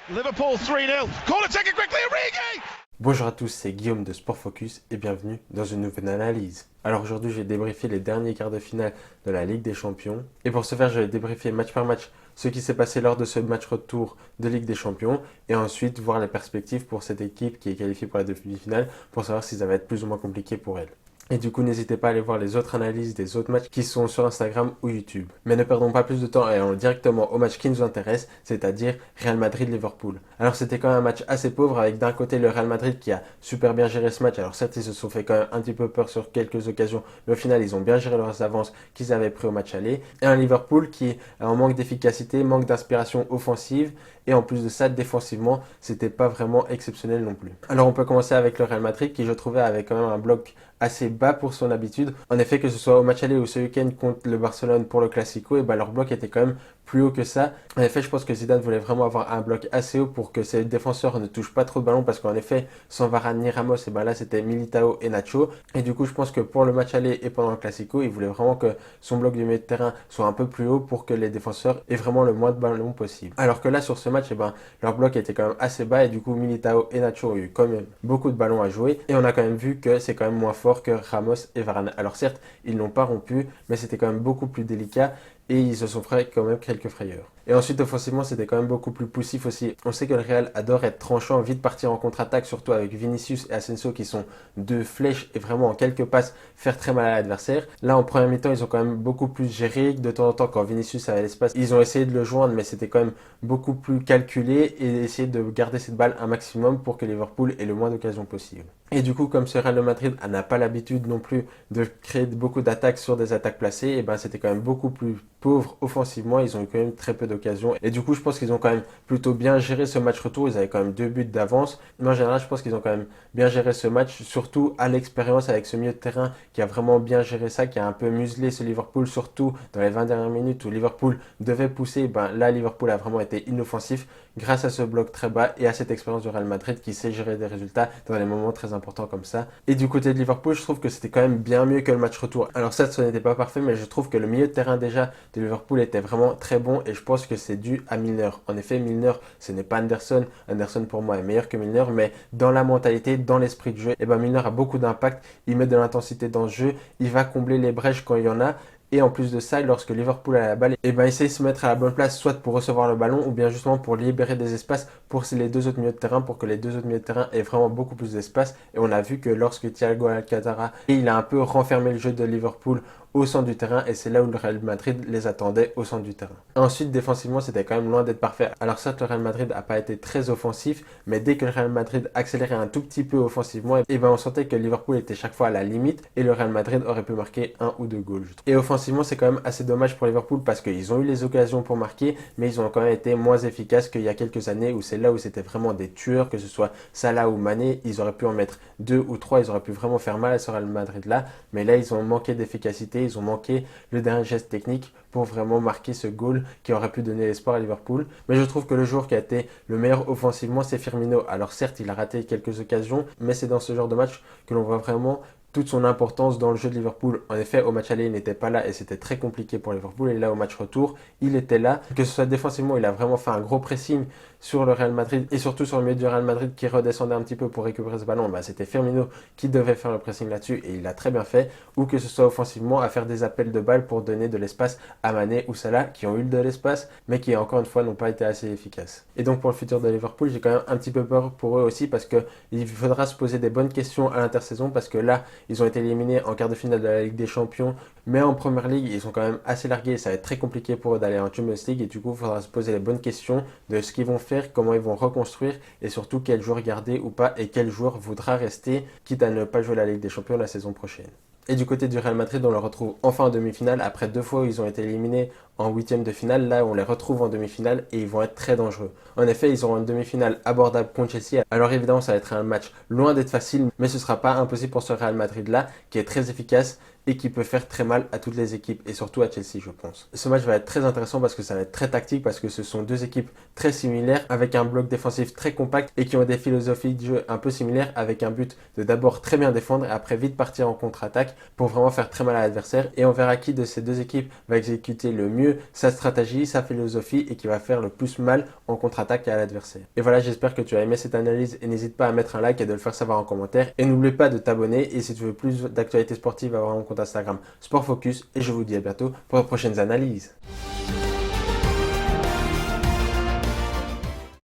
Liverpool 3-0. Corner taken quickly, Origi! Bonjour à tous, c'est Guillaume de Sport Focus et bienvenue dans une nouvelle analyse. Alors aujourd'hui, je vais débriefer les derniers quarts de finale de la Ligue des Champions. Et pour ce faire, je vais débriefer match par match ce qui s'est passé lors de ce match retour de Ligue des Champions et ensuite voir les perspectives pour cette équipe qui est qualifiée pour la demi-finale pour savoir si ça va être plus ou moins compliqué pour elle. Et du coup, n'hésitez pas à aller voir les autres analyses des autres matchs qui sont sur Instagram ou YouTube. Mais ne perdons pas plus de temps et allons directement au match qui nous intéresse, c'est-à-dire Real Madrid-Liverpool. Alors c'était quand même un match assez pauvre avec d'un côté le Real Madrid qui a super bien géré ce match. Alors certes, ils se sont fait quand même un petit peu peur sur quelques occasions, mais au final, ils ont bien géré leurs avances qu'ils avaient pris au match aller. Et un Liverpool qui est en manque d'efficacité, manque d'inspiration offensive. Et en plus de ça, défensivement, c'était pas vraiment exceptionnel non plus. Alors on peut commencer avec le Real Madrid qui je trouvais avait quand même un bloc assez bas pour son habitude. En effet, que ce soit au match aller ou ce week-end contre le Barcelone pour le Classico, et ben leur bloc était quand même plus haut que ça. En effet, je pense que Zidane voulait vraiment avoir un bloc assez haut pour que ses défenseurs ne touchent pas trop de ballons parce qu'en effet, sans Varane ni Ramos, et ben là c'était Militao et Nacho. Et du coup, je pense que pour le match aller et pendant le Classico, il voulait vraiment que son bloc du milieu de terrain soit un peu plus haut pour que les défenseurs aient vraiment le moins de ballons possible. Alors que là, sur ce match, et ben, leur bloc était quand même assez bas et du coup, Militao et Nacho ont eu quand même beaucoup de ballons à jouer. Et on a quand même vu que c'est quand même moins fort que Ramos et Varane. Alors certes, ils n'ont pas rompu, mais c'était quand même beaucoup plus délicat et ils se sont fait quand même quelques frayeurs. Et ensuite, offensivement, c'était quand même beaucoup plus poussif aussi. On sait que le Real adore être tranchant, vite partir en contre-attaque, surtout avec Vinicius et Asensio qui sont deux flèches et vraiment en quelques passes faire très mal à l'adversaire. Là, en première mi-temps, ils ont quand même beaucoup plus géré. De temps en temps, quand Vinicius avait l'espace, ils ont essayé de le joindre, mais c'était quand même beaucoup plus calculé et essayer de garder cette balle un maximum pour que Liverpool ait le moins d'occasions possible. Et du coup, comme ce Real de Madrid n'a pas l'habitude non plus de créer beaucoup d'attaques sur des attaques placées, et ben c'était quand même beaucoup plus pauvre offensivement. Ils ont eu quand même très peu d'occasions. Et du coup, je pense qu'ils ont quand même plutôt bien géré ce match retour. Ils avaient quand même 2 buts d'avance. Mais en général, je pense qu'ils ont quand même bien géré ce match, surtout à l'expérience avec ce milieu de terrain qui a vraiment bien géré ça, qui a un peu muselé ce Liverpool, surtout dans les 20 dernières minutes où Liverpool devait pousser. Ben là, Liverpool a vraiment été inoffensif grâce à ce bloc très bas et à cette expérience du Real Madrid qui sait gérer des résultats dans des moments très importants comme ça. Et du côté de Liverpool, je trouve que c'était quand même bien mieux que le match retour. Alors certes, ce n'était pas parfait, mais je trouve que le milieu de terrain déjà de Liverpool était vraiment très bon et je pense que c'est dû à Milner. En effet, Milner, ce n'est pas Anderson. Anderson pour moi est meilleur que Milner, mais dans la mentalité, dans l'esprit de jeu, et ben Milner a beaucoup d'impact. Il met de l'intensité dans ce jeu, il va combler les brèches quand il y en a. Et en plus de ça, lorsque Liverpool a la balle, et ben essaye de se mettre à la bonne place, soit pour recevoir le ballon, ou bien justement pour libérer des espaces pour les deux autres milieux de terrain, pour que les deux autres milieux de terrain aient vraiment beaucoup plus d'espace. Et on a vu que lorsque Thiago Alcantara, il a un peu renfermé le jeu de Liverpool au centre du terrain, et c'est là où le Real Madrid les attendait au centre du terrain. Ensuite, défensivement, c'était quand même loin d'être parfait. Alors certes, le Real Madrid n'a pas été très offensif, mais dès que le Real Madrid accélérait un tout petit peu offensivement, et ben on sentait que Liverpool était chaque fois à la limite, et le Real Madrid aurait pu marquer un ou deux goals. Et offensivement, c'est quand même assez dommage pour Liverpool parce qu'ils ont eu les occasions pour marquer, mais ils ont quand même été moins efficaces qu'il y a quelques années où c'est là où c'était vraiment des tueurs, que ce soit Salah ou Mané, ils auraient pu en mettre deux ou trois, ils auraient pu vraiment faire mal à ce Real Madrid là, mais là ils ont manqué d'efficacité, ils ont manqué le dernier geste technique pour vraiment marquer ce goal qui aurait pu donner l'espoir à Liverpool. Mais je trouve que le joueur qui a été le meilleur offensivement, c'est Firmino. Alors certes, il a raté quelques occasions, mais c'est dans ce genre de match que l'on voit vraiment toute son importance dans le jeu de Liverpool. En effet, au match aller, il n'était pas là et c'était très compliqué pour Liverpool. Et là, au match retour, il était là. Que ce soit défensivement, il a vraiment fait un gros pressing sur le Real Madrid et surtout sur le milieu du Real Madrid qui redescendait un petit peu pour récupérer ce ballon. Bah, c'était Firmino qui devait faire le pressing là-dessus et il l'a très bien fait. Ou que ce soit offensivement, à faire des appels de balles pour donner de l'espace à Mané ou Salah qui ont eu de l'espace mais qui encore une fois n'ont pas été assez efficaces. Et donc pour le futur de Liverpool, j'ai quand même un petit peu peur pour eux aussi parce qu'il faudra se poser des bonnes questions à l'intersaison parce que là, ils ont été éliminés en quart de finale de la Ligue des Champions, mais en Première Ligue, ils sont quand même assez largués et ça va être très compliqué pour eux d'aller en Champions League et du coup, il faudra se poser les bonnes questions de ce qu'ils vont faire, comment ils vont reconstruire et surtout quel joueur garder ou pas et quel joueur voudra rester, quitte à ne pas jouer la Ligue des Champions la saison prochaine. Et du côté du Real Madrid, on le retrouve enfin en demi-finale. Après 2 fois où ils ont été éliminés en huitième de finale, là on les retrouve en demi-finale et ils vont être très dangereux. En effet, ils auront une demi-finale abordable contre Chelsea. Alors évidemment, ça va être un match loin d'être facile, mais ce ne sera pas impossible pour ce Real Madrid-là, qui est très efficace, et qui peut faire très mal à toutes les équipes et surtout à Chelsea, je pense. Ce match va être très intéressant parce que ça va être très tactique, parce que ce sont deux équipes très similaires avec un bloc défensif très compact et qui ont des philosophies de jeu un peu similaires, avec un but de d'abord très bien défendre et après vite partir en contre-attaque pour vraiment faire très mal à l'adversaire, et on verra qui de ces deux équipes va exécuter le mieux sa stratégie, sa philosophie et qui va faire le plus mal en contre-attaque à l'adversaire. Et voilà, j'espère que tu as aimé cette analyse et n'hésite pas à mettre un like et de le faire savoir en commentaire, et n'oublie pas de t'abonner, et si tu veux plus d'actualités sportives, va voir mon compte Instagram Sport Focus, et je vous dis à bientôt pour de prochaines analyses.